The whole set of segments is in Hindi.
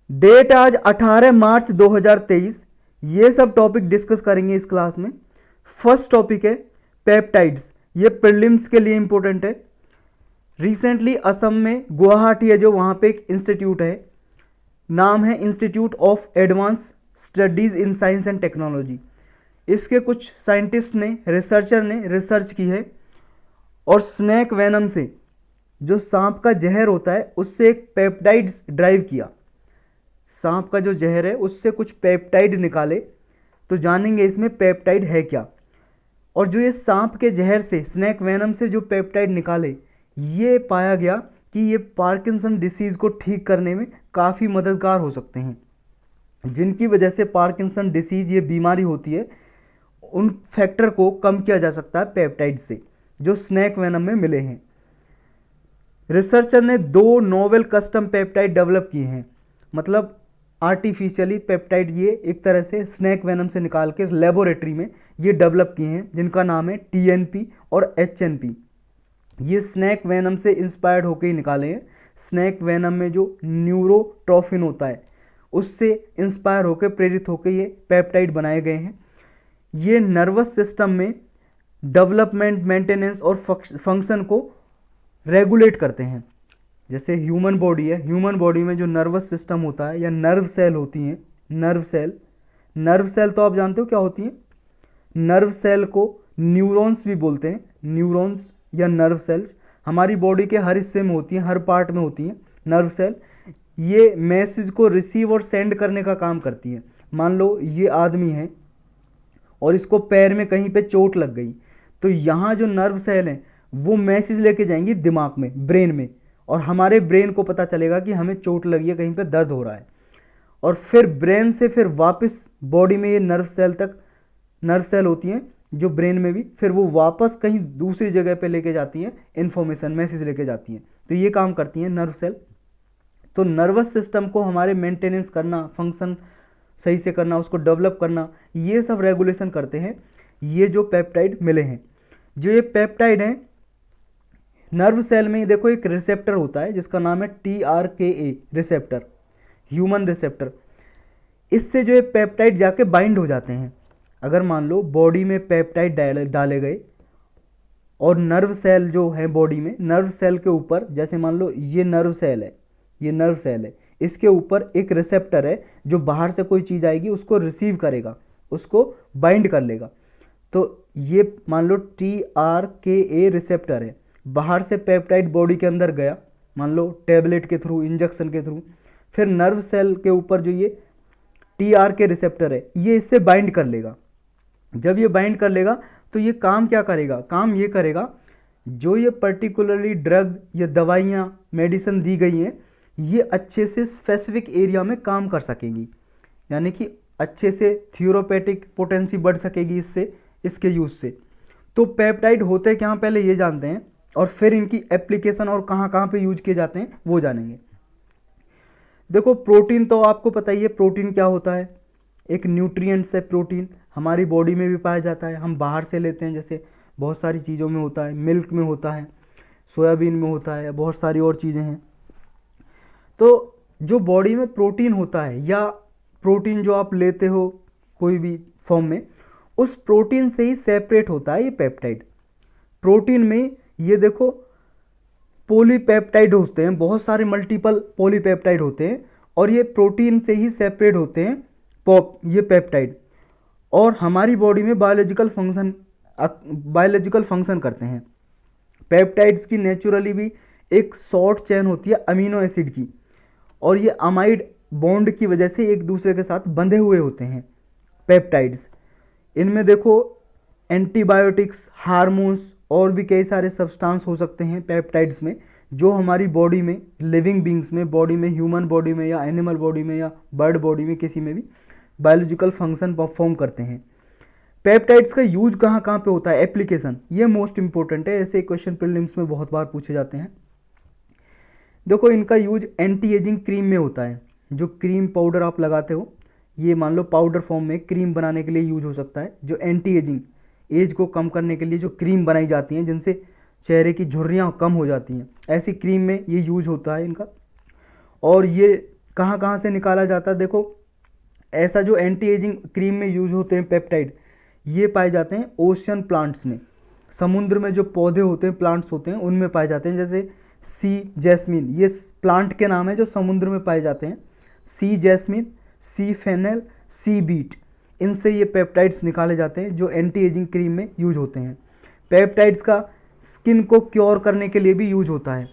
डेट आज 18 मार्च 2023। ये सब टॉपिक डिस्कस करेंगे इस क्लास में। फर्स्ट टॉपिक है पेप्टाइड्स। ये प्रीलिम्स के लिए इंपॉर्टेंट है। रिसेंटली असम में गुवाहाटी है जो, वहाँ पे एक इंस्टीट्यूट है, नाम है institute of advance studies in science and technology. इसके कुछ साइंटिस्ट ने, रिसर्चर ने रिसर्च की है और स्नैक वेनम से, जो सांप का जहर होता है, उससे एक पेप्टाइड्स ड्राइव किया। सांप का जो जहर है उससे कुछ पेप्टाइड निकाले, तो जानेंगे इसमें पेप्टाइड है क्या। और जो ये सांप के जहर से, स्नैक वेनम से जो पेप्टाइड निकाले, ये पाया गया कि ये पार्किंसन डिसीज़ को ठीक करने में काफ़ी मददगार हो सकते हैं। जिनकी वजह से पार्किंसन डिसीज़, ये बीमारी होती है, उन फैक्टर को कम किया जा सकता है पेप्टाइड से, जो स्नैक वेनम में मिले हैं। रिसर्चर ने 2 नोवेल कस्टम पेप्टाइड डेवलप किए हैं, मतलब आर्टिफिशियली पेप्टाइड, ये एक तरह से स्नैक वेनम से निकाल के लेबोरेटरी में ये डेवलप किए हैं, जिनका नाम है TNP और HNP। ये स्नैक वेनम से इंस्पायर्ड होकर ही निकाले हैं। स्नैक वेनम में जो न्यूरोट्रोफिन होता है, उससे इंस्पायर होकर, प्रेरित होकर ये पेप्टाइड बनाए गए हैं। ये नर्वस सिस्टम में डेवलपमेंट, मेंटेनेंस और फंक्शन को रेगुलेट करते हैं। जैसे ह्यूमन बॉडी है, ह्यूमन बॉडी में जो नर्वस सिस्टम होता है या नर्व सेल होती हैं, नर्व सेल तो आप जानते हो क्या होती हैं। नर्व सेल को न्यूरॉन्स भी बोलते हैं, न्यूरॉन्स या नर्व सेल्स हमारी बॉडी के हर हिस्से में होती हैं, हर पार्ट में होती हैं नर्व सेल। ये मैसेज को रिसीव और सेंड करने का काम करती है। मान लो ये आदमी है और इसको पैर में कहीं पे चोट लग गई, तो यहाँ जो नर्व सेल हैं वो मैसेज लेके जाएंगी दिमाग में, ब्रेन में, और हमारे ब्रेन को पता चलेगा कि हमें चोट लगी है, कहीं पे दर्द हो रहा है। और फिर ब्रेन से फिर वापस बॉडी में ये नर्व सेल तक, नर्व सेल होती हैं जो ब्रेन में भी, फिर वो वापस कहीं दूसरी जगह पे लेके जाती हैं, इन्फॉर्मेशन, मैसेज लेके जाती हैं। तो ये काम करती हैं नर्व सेल। तो नर्वस सिस्टम को हमारे मेंटेनेंस करना, फंक्शन सही से करना, उसको डेवलप करना, ये सब रेगुलेशन करते हैं ये जो पेप्टाइड मिले हैं। जो ये पेप्टाइड हैं, नर्व सेल में देखो एक रिसेप्टर होता है जिसका नाम है TRKA रिसेप्टर, ह्यूमन रिसेप्टर। इससे जो ये पेप्टाइड जाके बाइंड हो जाते हैं। अगर मान लो बॉडी में पेप्टाइड डाले गए और नर्व सेल जो है बॉडी में, नर्व सेल के ऊपर, जैसे मान लो ये नर्व सेल है, ये नर्व सेल है, इसके ऊपर एक रिसेप्टर है जो बाहर से कोई चीज़ आएगी उसको रिसीव करेगा, उसको बाइंड कर लेगा। तो ये मान लो TRKA रिसेप्टर है, बाहर से पेप्टाइड बॉडी के अंदर गया, मान लो टेबलेट के थ्रू, इंजेक्शन के थ्रू, फिर नर्व सेल के ऊपर जो ये TRK रिसेप्टर है, ये इससे बाइंड कर लेगा। जब ये बाइंड कर लेगा तो ये काम क्या करेगा, काम ये करेगा, जो ये पर्टिकुलरली ड्रग या दवाइयाँ, मेडिसिन दी गई हैं, ये अच्छे से स्पेसिफिक एरिया में काम कर सकेंगी, यानी कि अच्छे से थ्योरेटिक पोटेंसी बढ़ सकेगी इससे, इसके यूज़ से। तो पेप्टाइड होते क्या, पहले ये जानते हैं, और फिर इनकी एप्लीकेशन और कहाँ कहाँ पे यूज किए जाते हैं वो जानेंगे। देखो प्रोटीन तो आपको पता ही है, प्रोटीन क्या होता है, एक न्यूट्रिएंट्स है प्रोटीन, हमारी बॉडी में भी पाया जाता है, हम बाहर से लेते हैं, जैसे बहुत सारी चीज़ों में होता है, मिल्क में होता है, सोयाबीन में होता है, बहुत सारी और चीज़ें हैं। तो जो बॉडी में प्रोटीन होता है, या प्रोटीन जो आप लेते हो कोई भी फॉर्म में, उस प्रोटीन से ही सेपरेट होता है ये पेप्टाइड। प्रोटीन में ये देखो पॉलीपेप्टाइड होते हैं, बहुत सारे मल्टीपल पॉलीपेप्टाइड होते हैं, और ये प्रोटीन से ही सेपरेट होते हैं ये पेप्टाइड। और हमारी बॉडी में बायोलॉजिकल फंक्शन करते हैं। पेप्टाइड्स की नेचुरली भी एक शॉर्ट चेन होती है अमीनो एसिड की, और ये अमाइड बॉन्ड की वजह से एक दूसरे के साथ बंधे हुए होते हैं पेप्टाइड्स। इनमें देखो एंटीबायोटिक्स, हार्मोन्स और भी कई सारे सब्सटेंस हो सकते हैं पेप्टाइड्स में, जो हमारी बॉडी में, लिविंग बींग्स में, बॉडी में, ह्यूमन बॉडी में या एनिमल बॉडी में या बर्ड बॉडी में, किसी में भी बायोलॉजिकल फंक्शन परफॉर्म करते हैं। पेप्टाइड्स का यूज कहाँ कहाँ पे होता है, एप्लीकेशन, ये मोस्ट इंपॉर्टेंट है, ऐसे क्वेश्चन प्रीलिम्स में बहुत बार पूछे जाते हैं। देखो इनका यूज एंटी एजिंग क्रीम में होता है। जो क्रीम पाउडर आप लगाते हो, ये मान लो पाउडर फॉर्म में क्रीम बनाने के लिए यूज हो सकता है। जो एंटी एजिंग, एज को कम करने के लिए जो क्रीम बनाई जाती हैं, जिनसे चेहरे की झुर्रियाँ कम हो जाती हैं, ऐसी क्रीम में ये यूज होता है इनका। और ये कहाँ कहाँ से निकाला जाता है? देखो, ऐसा जो एंटी एजिंग क्रीम में यूज होते हैं पेप्टाइड, ये पाए जाते हैं ओशियन प्लांट्स में। समुद्र में जो पौधे होते हैं, प्लांट्स होते हैं, उनमें पाए जाते हैं। जैसे सी जैस्मिन, ये प्लांट के नाम है जो समुद्र में पाए जाते हैं। सी जैस्मिन, सी फेनल, सी बीट, इनसे ये पेप्टाइड्स निकाले जाते हैं जो एंटी एजिंग क्रीम में यूज होते हैं। पेप्टाइड्स का स्किन को क्योर करने के लिए भी यूज होता है,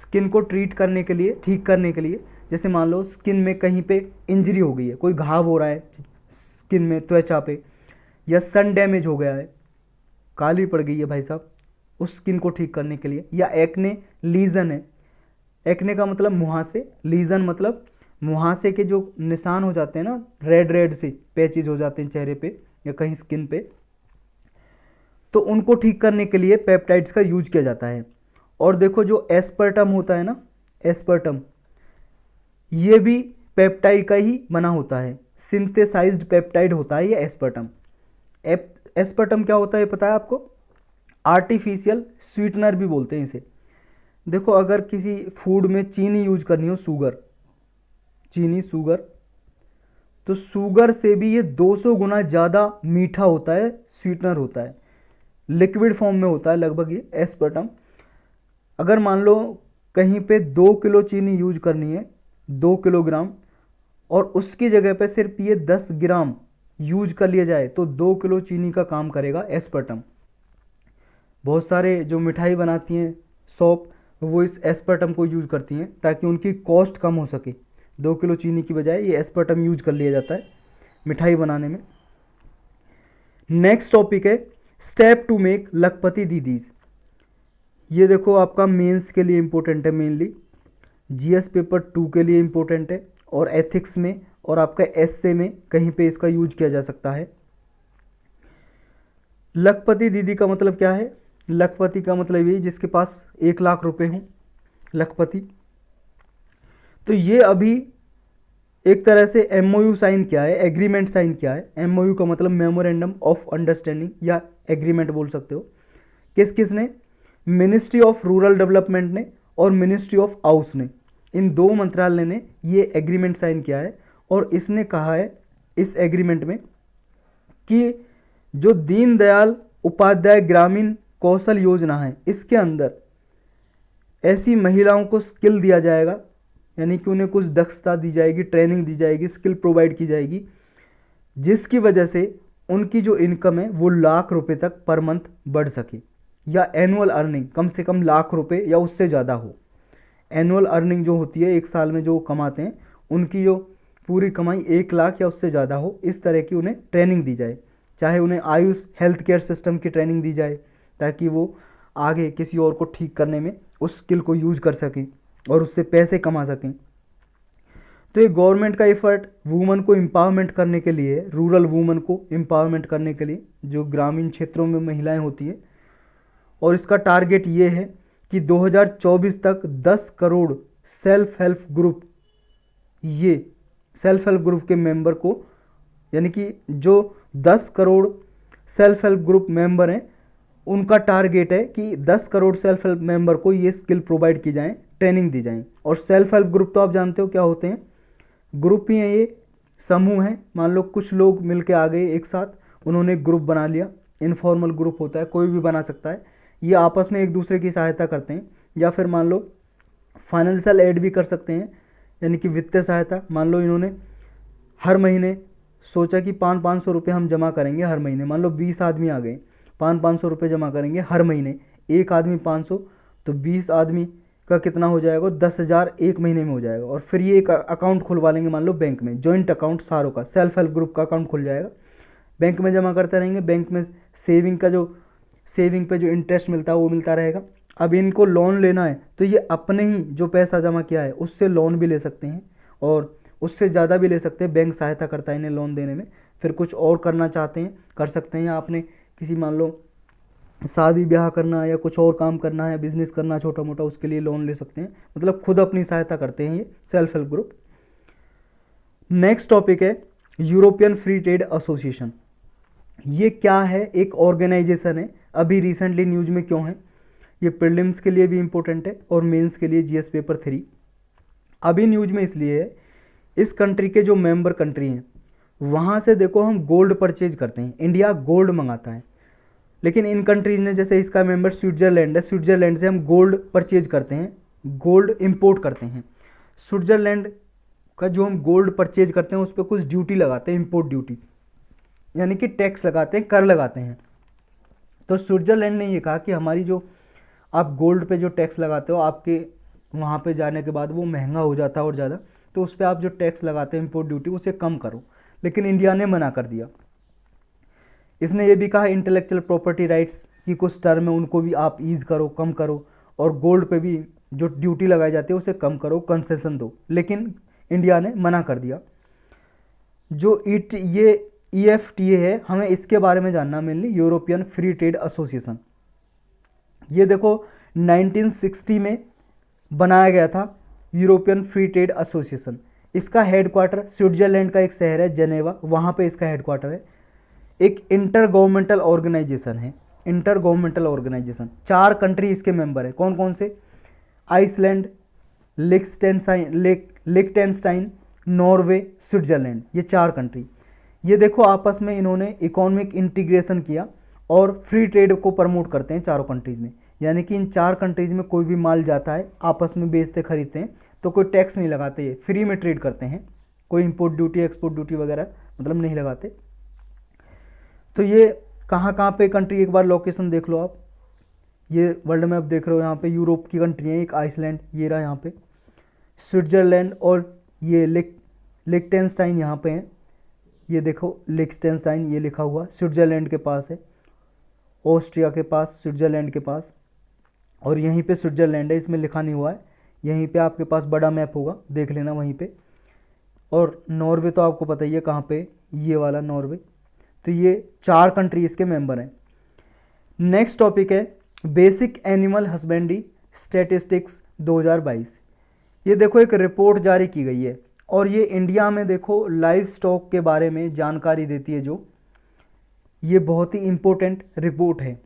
स्किन को ट्रीट करने के लिए, ठीक करने के लिए। जैसे मान लो स्किन में कहीं पे इंजरी हो गई है, कोई घाव हो रहा है स्किन में, त्वचा पे, या सन डैमेज हो गया है, काली पड़ गई है भाई साहब, उस स्किन को ठीक करने के लिए। या एक्ने लीजन है, एक्ने का मतलब मुहासे, लीजन मतलब मुहासे के जो निशान हो जाते हैं ना, रेड रेड से पैचेज हो जाते हैं चेहरे पे या कहीं स्किन पे, तो उनको ठीक करने के लिए पेप्टाइड्स का यूज किया जाता है। और देखो जो एस्पर्टम होता है ना, एस्पर्टम, ये भी पेप्टाइड का ही बना होता है, सिंथेसाइज्ड पेप्टाइड होता है ये एस्पर्टम। एस्पर्टम क्या होता है पता है आपको? आर्टिफिशियल स्वीटनर भी बोलते हैं इसे। देखो, अगर किसी फूड में चीनी यूज करनी हो, शुगर, चीनी, शुगर, तो शुगर से भी ये 200 गुना ज़्यादा मीठा होता है, स्वीटनर होता है, लिक्विड फॉर्म में होता है लगभग ये एस्पर्टम। अगर मान लो कहीं पे 2 किलो चीनी यूज करनी है, 2 किलोग्राम, और उसकी जगह पे सिर्फ ये 10 ग्राम यूज कर लिया जाए, तो 2 किलो चीनी का काम करेगा एस्पर्टम। बहुत सारे जो मिठाई बनाती हैं शॉप, वो इस एस्पर्टम को यूज करती हैं ताकि उनकी कॉस्ट कम हो सके। 2 किलो चीनी की बजाय ये एस्पर्टम यूज कर लिया जाता है मिठाई बनाने में। नेक्स्ट टॉपिक है स्टेप टू मेक लखपति दीदीज। ये देखो आपका मेंस के लिए इम्पोर्टेंट है, मेनली जीएस पेपर 2 के लिए इम्पोर्टेंट है, और एथिक्स में और आपका एसए में कहीं पे इसका यूज किया जा सकता है। लखपति दीदी का मतलब क्या है? लखपति का मतलब यही जिसके पास 1 लाख रुपए हों, लखपति। तो ये अभी एक तरह से एमओयू साइन किया है, एग्रीमेंट साइन किया है। एमओयू का मतलब मेमोरेंडम ऑफ अंडरस्टैंडिंग या एग्रीमेंट बोल सकते हो। किस किस ने? मिनिस्ट्री ऑफ रूरल डेवलपमेंट ने और मिनिस्ट्री ऑफ हाउस ने, इन 2 मंत्रालय ने ये एग्रीमेंट साइन किया है। और इसने कहा है इस एग्रीमेंट में कि जो दीनदयाल उपाध्याय ग्रामीण कौशल योजना है, इसके अंदर ऐसी महिलाओं को स्किल दिया जाएगा, यानी कि उन्हें कुछ दक्षता दी जाएगी, ट्रेनिंग दी जाएगी, स्किल प्रोवाइड की जाएगी, जिसकी वजह से उनकी जो इनकम है वो लाख रुपए तक पर मंथ बढ़ सके, या एनुअल अर्निंग कम से कम लाख रुपए या उससे ज़्यादा हो। एनुअल अर्निंग जो होती है एक साल में जो कमाते हैं, उनकी जो पूरी कमाई 1 लाख या उससे ज़्यादा हो, इस तरह की उन्हें ट्रेनिंग दी जाए। चाहे उन्हें आयुष हेल्थ केयर सिस्टम की ट्रेनिंग दी जाए ताकि वो आगे किसी और को ठीक करने में उस स्किल को यूज कर सकें और उससे पैसे कमा सकें। तो ये गवर्नमेंट का एफर्ट वुमन को एम्पावरमेंट करने के लिए, रूरल वुमन को एम्पावरमेंट करने के लिए, जो ग्रामीण क्षेत्रों में महिलाएं होती हैं। और इसका टारगेट ये है कि 2024 तक 10 करोड़ सेल्फ हेल्प ग्रुप, ये सेल्फ हेल्प ग्रुप के मेंबर को, यानी कि जो 10 crore self help group member हैं, उनका टारगेट है कि 10 करोड़ सेल्फ हेल्प मेंबर को ये स्किल प्रोवाइड की जाए, ट्रेनिंग दी जाए। और सेल्फ हेल्प ग्रुप तो आप जानते हो क्या होते हैं, ग्रुप ही हैं, ये समूह हैं। मान लो कुछ लोग मिलके आ गए एक साथ, उन्होंने ग्रुप बना लिया, इनफॉर्मल ग्रुप होता है, कोई भी बना सकता है। ये आपस में एक दूसरे की सहायता करते हैं, या फिर मान लो फाइनेंशियल एड भी कर सकते हैं, यानी कि वित्तीय सहायता। मान लो इन्होंने हर महीने सोचा कि 500-500 रुपये हम जमा करेंगे हर महीने। मान लो 20 आदमी आ गए, 500-500 रुपये जमा करेंगे हर महीने, एक आदमी 500, तो 20 आदमी का कितना हो जाएगा? 10,000 एक महीने में हो जाएगा। और फिर ये एक अकाउंट खुलवा लेंगे मान लो बैंक में, जॉइंट अकाउंट सारों का, सेल्फ हेल्प ग्रुप का अकाउंट खुल जाएगा, बैंक में जमा करते रहेंगे। बैंक में सेविंग पे जो इंटरेस्ट मिलता है वो मिलता रहेगा। अब इनको लोन लेना है तो ये अपने ही जो पैसा जमा किया है उससे लोन भी ले सकते हैं, और उससे ज़्यादा भी ले सकते हैं, बैंक सहायता करता है इन्हें लोन देने में। फिर कुछ और करना चाहते हैं कर सकते हैं, या आपने किसी मान लो शादी ब्याह करना है या कुछ और काम करना है, बिजनेस करना छोटा मोटा, उसके लिए लोन ले सकते हैं। मतलब खुद अपनी सहायता करते हैं ये self help group. Next topic है यूरोपियन फ्री ट्रेड एसोसिएशन। ये क्या है? एक ऑर्गेनाइजेशन है। अभी रिसेंटली न्यूज में क्यों है? ये प्रीलिम्स के लिए भी इंपॉर्टेंट है और मेंस के लिए जीएस पेपर 3। अभी न्यूज में इसलिए है इस कंट्री के जो मेंबर कंट्री हैं वहाँ से देखो हम गोल्ड परचेज करते हैं, इंडिया गोल्ड मंगाता है। लेकिन इन कंट्रीज ने, जैसे इसका मेंबर स्विट्जरलैंड है, स्विट्जरलैंड से हम गोल्ड परचेज करते हैं, गोल्ड इंपोर्ट करते हैं। स्विट्जरलैंड का जो हम गोल्ड परचेज करते हैं उस पर कुछ ड्यूटी लगाते हैं, इंपोर्ट ड्यूटी, यानी कि टैक्स लगाते हैं, कर लगाते हैं। तो स्विट्जरलैंड ने ये कहा कि हमारी जो आप गोल्ड पे जो टैक्स लगाते हो, आपके वहाँ पे जाने के बाद वो महंगा हो जाता है और ज़्यादा, तो उस पर आप जो टैक्स लगाते हैं इंपोर्ट ड्यूटी, उसे कम करो। लेकिन इंडिया ने मना कर दिया। इसने ये भी कहा इंटेलेक्चुअल प्रॉपर्टी राइट्स की कुछ टर्म है उनको भी आप ईज करो, कम करो, और गोल्ड पे भी जो ड्यूटी लगाई जाती है उसे कम करो, कंसेशन दो। लेकिन इंडिया ने मना कर दिया। जो ये EFTA है, हमें इसके बारे में जानना mainly, European free trade association. ये देखो 1960 में बनाया गया था यूरोपियन फ्री ट्रेड एसोसिएशन। इसका हेडक्वार्टर स्विट्जरलैंड का एक शहर है जेनेवा, वहाँ पे इसका हेडक्वार्टर है। एक इंटर गवर्नमेंटल ऑर्गेनाइजेशन है, इंटर गवर्नमेंटल ऑर्गेनाइजेशन। 4 कंट्री इसके मेंबर है। कौन कौन से? आइसलैंड, लिechtenstein, नॉर्वे, स्विट्जरलैंड, ये 4 कंट्री। ये देखो आपस में इन्होंने इकोनॉमिक इंटीग्रेशन किया और फ्री ट्रेड को प्रमोट करते हैं चारों कंट्रीज़ में। यानी कि इन 4 कंट्रीज़ में कोई भी माल जाता है, आपस में बेचते खरीदते हैं, तो कोई टैक्स नहीं लगाते, ये फ्री में ट्रेड करते हैं, कोई इंपोर्ट ड्यूटी एक्सपोर्ट ड्यूटी वगैरह मतलब नहीं लगाते। तो ये कहाँ पे कंट्री, एक बार लोकेशन देख लो आप, ये वर्ल्ड मैप देख रहे हो, यहाँ पे यूरोप की कंट्री है, एक आइसलैंड ये रहा यहाँ पे, स्विट्जरलैंड और ये लिechtenstein यहाँ पे हैं। ये देखो लिechtenstein ये लिखा हुआ स्विट्जरलैंड के पास है, ऑस्ट्रिया के पास, स्विट्जरलैंड के पास, और यहीं पे स्विट्जरलैंड है, इसमें लिखा नहीं हुआ है। यहीं पे आपके पास बड़ा मैप होगा, देख लेना वहीं पे। और नॉर्वे तो आपको पता ही है कहाँ पे, ये वाला नॉर्वे। तो ये 4 कंट्री इसके मेंबर हैं। नेक्स्ट टॉपिक है बेसिक एनिमल हस्बेंड्री स्टैटिस्टिक्स 2022। ये देखो एक रिपोर्ट जारी की गई है और ये इंडिया में देखो लाइव स्टॉक के बारे में जानकारी देती है। जो ये बहुत ही इम्पोर्टेंट रिपोर्ट है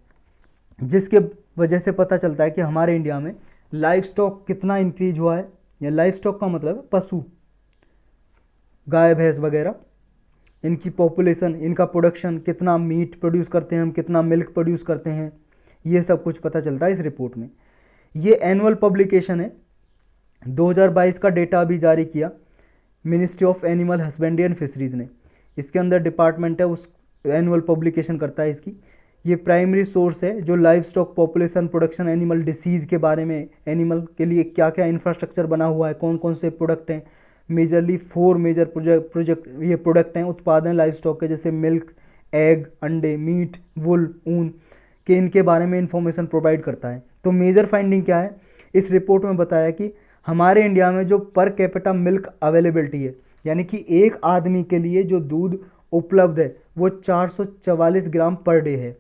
जिसके वजह से पता चलता है कि हमारे इंडिया में लाइव स्टॉक कितना इंक्रीज हुआ है। या लाइव स्टॉक का मतलब है पशु, गाय भैंस वगैरह, इनकी पॉपुलेशन, इनका प्रोडक्शन, कितना मीट प्रोड्यूस करते हैं हम, कितना मिल्क प्रोड्यूस करते हैं, ये सब कुछ पता चलता है इस रिपोर्ट में। ये एनुअल पब्लिकेशन है, 2022 का डेटा अभी जारी किया ministry of animal husbandry and fisheries ने। इसके अंदर डिपार्टमेंट है, उस एनुअल पब्लिकेशन करता है इसकी। ये प्राइमरी सोर्स है जो live stock population, production, animal disease के बारे में, एनिमल के लिए क्या क्या इंफ्रास्ट्रक्चर बना हुआ है, कौन कौन से प्रोडक्ट हैं। मेजरली 4 मेजर प्रोडक्ट हैं, उत्पादन लाइव स्टॉक के, जैसे मिल्क, एग, अंडे, मीट, वुल, ऊन के, इनके बारे में इंफॉर्मेशन प्रोवाइड करता है। तो मेजर फाइंडिंग क्या है, इस रिपोर्ट में बताया कि हमारे इंडिया में जो पर कैपिटा मिल्क अवेलेबिलिटी है, यानी कि एक आदमी के लिए जो दूध उपलब्ध है वो 444 ग्राम पर डे है।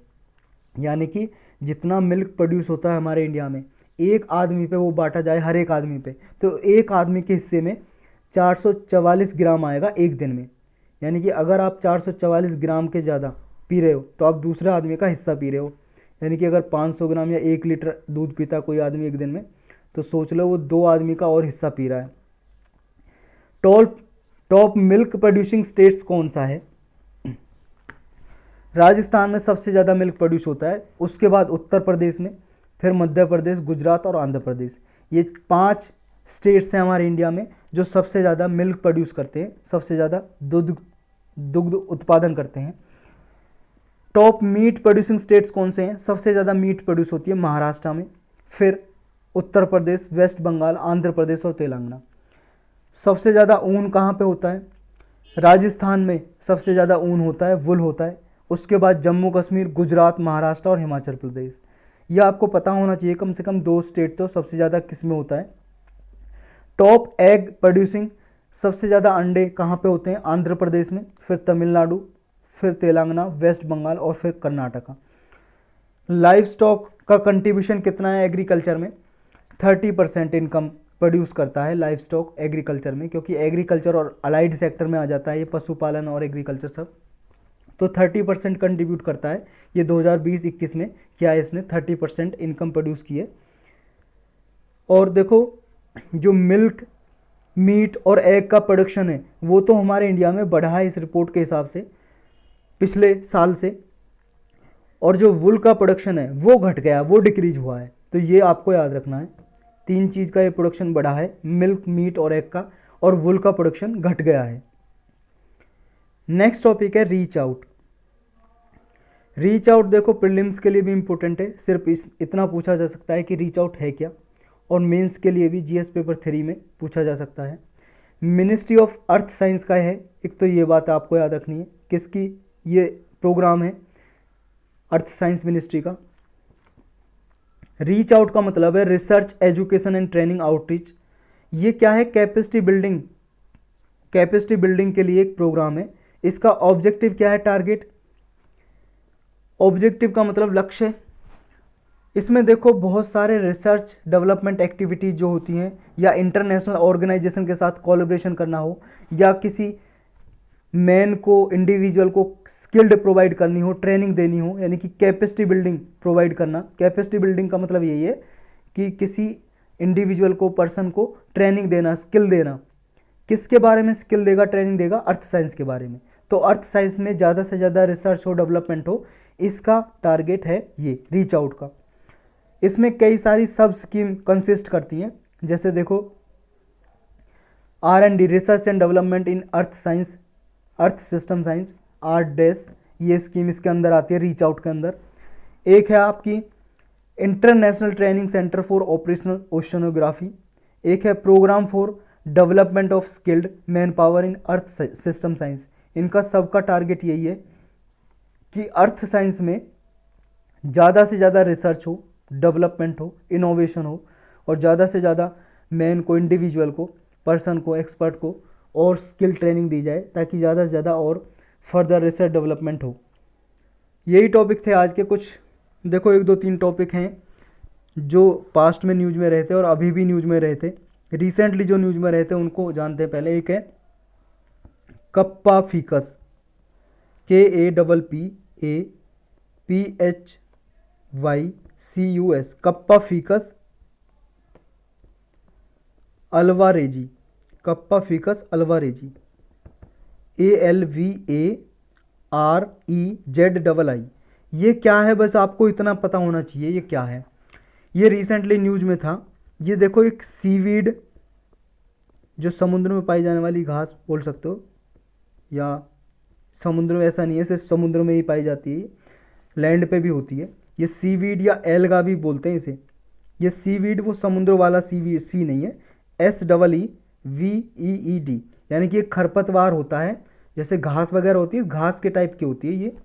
यानी कि जितना मिल्क प्रोड्यूस होता है हमारे इंडिया में, एक आदमी पे वो बांटा जाए हर एक आदमी पे, तो एक आदमी के हिस्से में 444 ग्राम आएगा एक दिन में। यानी कि अगर आप 444 ग्राम के ज़्यादा पी रहे हो तो आप दूसरे आदमी का हिस्सा पी रहे हो। यानी कि अगर 500 ग्राम या 1 लीटर दूध पीता कोई आदमी एक दिन में, तो सोच लो वो 2 आदमी का और हिस्सा पी रहा है। टॉप मिल्क प्रोड्यूसिंग स्टेट्स कौन सा है? राजस्थान में सबसे ज़्यादा मिल्क प्रोड्यूस होता है, उसके बाद उत्तर प्रदेश में, फिर मध्य प्रदेश, गुजरात और आंध्र प्रदेश। ये 5 स्टेट्स हैं हमारे इंडिया में जो सबसे ज़्यादा मिल्क प्रोड्यूस करते हैं, सबसे ज़्यादा दुग्ध उत्पादन करते हैं। टॉप मीट प्रोड्यूसिंग स्टेट्स कौन से हैं? सबसे ज़्यादा मीट प्रोड्यूस होती है महाराष्ट्र में, फिर उत्तर प्रदेश, वेस्ट बंगाल, आंध्र प्रदेश और तेलंगाना। सबसे ज़्यादा ऊन कहाँ पे होता है? राजस्थान में सबसे ज़्यादा ऊन होता है, वुल होता है। उसके बाद जम्मू कश्मीर, गुजरात, महाराष्ट्र और हिमाचल प्रदेश। यह आपको पता होना चाहिए, कम से कम 2 स्टेट तो सबसे ज़्यादा किस में होता है। टॉप एग प्रोड्यूसिंग, सबसे ज़्यादा अंडे कहाँ पे होते हैं? आंध्र प्रदेश में, फिर तमिलनाडु, फिर तेलंगाना, वेस्ट बंगाल और फिर कर्नाटका। लाइव स्टॉक का कंट्रीब्यूशन कितना है एग्रीकल्चर में? 30% इनकम प्रोड्यूस करता है लाइव स्टॉक एग्रीकल्चर में, क्योंकि एग्रीकल्चर और अलाइड सेक्टर में आ जाता है ये पशुपालन और एग्रीकल्चर सब। तो 30% कंट्रीब्यूट करता है। ये 2020-21 में क्या है, इसने 30% इनकम प्रोड्यूस की है। और देखो जो मीट और एग का प्रोडक्शन है वो तो हमारे इंडिया में बढ़ा है इस रिपोर्ट के हिसाब से पिछले साल से, और जो वुल का प्रोडक्शन है वो घट गया, वो डिक्रीज हुआ है। तो ये आपको याद रखना है, 3 चीज़ का ये प्रोडक्शन बढ़ा है, मिल्क, मीट और एग का, और वुल का प्रोडक्शन घट गया है। नेक्स्ट टॉपिक है रीच आउट। रीच आउट देखो प्रीलिम्स के लिए भी इंपॉर्टेंट है, सिर्फ इतना पूछा जा सकता है कि रीच आउट है क्या, और मेंस के लिए भी जीएस पेपर 3 में पूछा जा सकता है। मिनिस्ट्री ऑफ अर्थ साइंस का है, एक तो ये बात आपको याद रखनी है, किसकी ये प्रोग्राम है, अर्थ साइंस मिनिस्ट्री का। रीच आउट का मतलब है research education and training outreach. ये क्या है, कैपेसिटी बिल्डिंग, कैपेसिटी बिल्डिंग के लिए एक प्रोग्राम है। इसका ऑब्जेक्टिव क्या है, टारगेट, ऑब्जेक्टिव का मतलब लक्ष्य। इसमें देखो बहुत सारे रिसर्च डेवलपमेंट एक्टिविटीज जो होती हैं, या इंटरनेशनल ऑर्गेनाइजेशन के साथ कोलैबोरेशन करना हो, या किसी मैन को, इंडिविजुअल को स्किल्ड प्रोवाइड करनी हो, ट्रेनिंग देनी हो, यानी कि कैपेसिटी बिल्डिंग प्रोवाइड करना। कैपेसिटी बिल्डिंग का मतलब यही है कि किसी इंडिविजुअल को, पर्सन को ट्रेनिंग देना, स्किल देना। किसके बारे में स्किल देगा, ट्रेनिंग देगा, अर्थ साइंस के बारे में। तो अर्थ साइंस में ज़्यादा से ज़्यादा रिसर्च हो, डेवलपमेंट हो, इसका टारगेट है ये रीच आउट का। इसमें कई सारी सब स्कीम कंसिस्ट करती हैं, जैसे देखो R&D, research and development in earth science, earth system science, R-, ये स्कीम इसके अंदर आती है रीच आउट के अंदर। एक है आपकी international training centre for operational oceanography, एक है programme for development of skilled manpower in earth system science. इनका सबका टारगेट यही है कि अर्थ साइंस में ज़्यादा से ज़्यादा रिसर्च हो, डेवलपमेंट हो, इनोवेशन हो, और ज़्यादा से ज़्यादा मैन को, इंडिविजुअल को, पर्सन को, एक्सपर्ट को और स्किल ट्रेनिंग दी जाए, ताकि ज़्यादा से ज़्यादा और फर्दर रिसर्च डेवलपमेंट हो। यही टॉपिक थे आज के। कुछ देखो 1 2 3 टॉपिक हैं जो पास्ट में न्यूज़ में रहे थे और अभी भी न्यूज़ में रहे थे, रिसेंटली जो न्यूज़ में रहे थे उनको जानते हैं पहले। एक है Kappaphycus, KAPPAPHYCUS, Kappaphycus alvarezii, Kappaphycus alvarezii, ALVAREZII। ये क्या है, बस आपको इतना पता होना चाहिए ये क्या है। ये रिसेंटली न्यूज़ में था। ये देखो एक सीवीड, जो समुद्र में पाई जाने वाली घास बोल सकते हो, या समुद्र में ऐसा नहीं है सिर्फ समुद्र में ही पाई जाती है, लैंड पे भी होती है। ये सीवीड या एल्गा भी बोलते हैं इसे। ये सीवीड वो समुद्र वाला सीवीड, सी नहीं है, SEEVEED, यानी कि एक खरपतवार होता है, जैसे घास वगैरह होती है, घास के टाइप की होती है ये,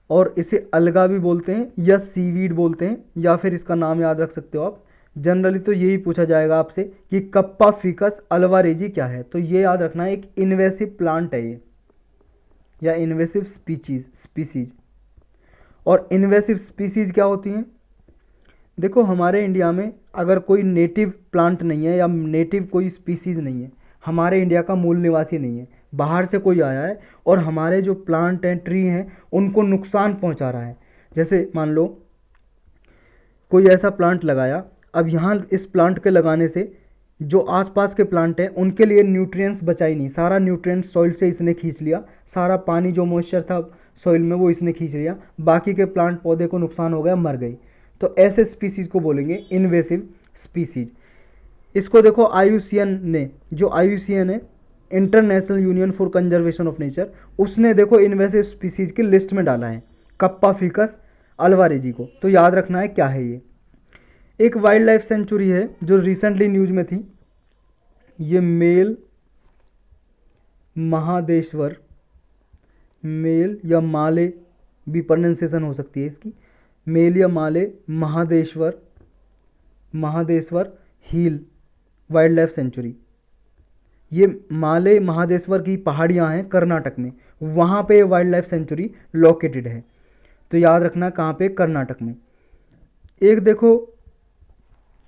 और इसे अलगा भी बोलते हैं या सीवीड बोलते हैं, या फिर इसका नाम याद रख सकते हो आप। जनरली तो यही पूछा जाएगा आपसे कि कप्पा फीकस अल्वारेजी क्या है, तो ये याद रखना है, एक इन्वेसिव प्लांट है ये, या इन्वेसिव स्पीसीज। और इन्वेसिव स्पीसीज क्या होती हैं, देखो हमारे इंडिया में अगर कोई नेटिव प्लांट नहीं है या नेटिव कोई स्पीसीज़ नहीं है, हमारे इंडिया का मूल निवासी नहीं है, बाहर से कोई आया है और हमारे जो प्लांट हैं, ट्री हैं, उनको नुकसान पहुंचा रहा है। जैसे मान लो कोई ऐसा प्लांट लगाया, अब यहाँ इस प्लांट के लगाने से जो आसपास के प्लांट हैं उनके लिए न्यूट्रिएंट्स बचा ही नहीं, सारा न्यूट्रिएंट्स सॉइल से इसने खींच लिया, सारा पानी जो मॉइस्चर था सॉइल में वो इसने खींच लिया, बाकी के प्लांट पौधे को नुकसान हो गया, मर गई। तो ऐसे स्पीसीज को बोलेंगे इन्वेसिव स्पीसीज। इसको देखो IUCN ने, जो IUCN है international union for conservation of nature, उसने देखो इन्वेसिव स्पीसीज की लिस्ट में डाला है कप्पा फीकस अल्वारेजी को। तो याद रखना है क्या है ये। एक वाइल्ड लाइफ सेंचुरी है जो रिसेंटली न्यूज़ में थी, ये मेल महादेश्वर, मेल या माले भी प्रोनाउंसिएशन हो सकती है इसकी, मेल या माले महादेश्वर हिल वाइल्ड लाइफ सेंचुरी। ये माले महादेश्वर की पहाड़ियाँ हैं कर्नाटक में, वहाँ पे वाइल्ड लाइफ सेंचुरी लोकेटेड है। तो याद रखना कहाँ पे, कर्नाटक में। एक देखो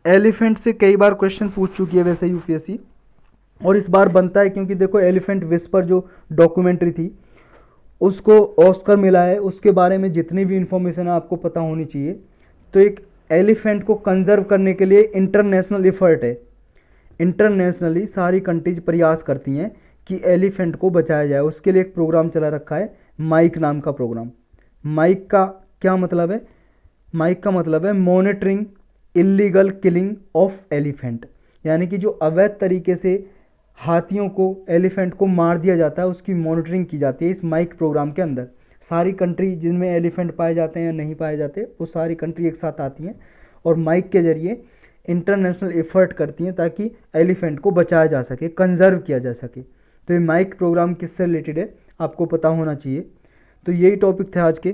एलिफेंट से कई बार क्वेश्चन पूछ चुकी है वैसे यूपीएससी, और इस बार बनता है क्योंकि देखो एलिफेंट विस्पर जो डॉक्यूमेंट्री थी उसको ऑस्कर मिला है, उसके बारे में जितनी भी इंफॉर्मेशन है आपको पता होनी चाहिए। तो एक एलिफेंट को कंजर्व करने के लिए इंटरनेशनल एफर्ट है, इंटरनेशनली सारी कंट्रीज प्रयास करती हैं कि एलिफेंट को बचाया जाए। उसके लिए एक प्रोग्राम चला रखा है, माइक नाम का प्रोग्राम। माइक का क्या मतलब है? माइक का मतलब है monitoring illegal killing of elephant, यानी कि जो अवैध तरीके से हाथियों को, एलिफेंट को मार दिया जाता है, उसकी मॉनिटरिंग की जाती है इस माइक प्रोग्राम के अंदर। सारी कंट्री जिनमें एलिफेंट पाए जाते हैं या नहीं पाए जाते, वो सारी कंट्री एक साथ आती हैं और माइक के जरिए इंटरनेशनल एफर्ट करती हैं ताकि एलिफेंट को बचाया जा सके, कंजर्व किया जा सके। तो ये माइक प्रोग्राम किससे रिलेटेड है आपको पता होना चाहिए। तो यही टॉपिक थे आज के।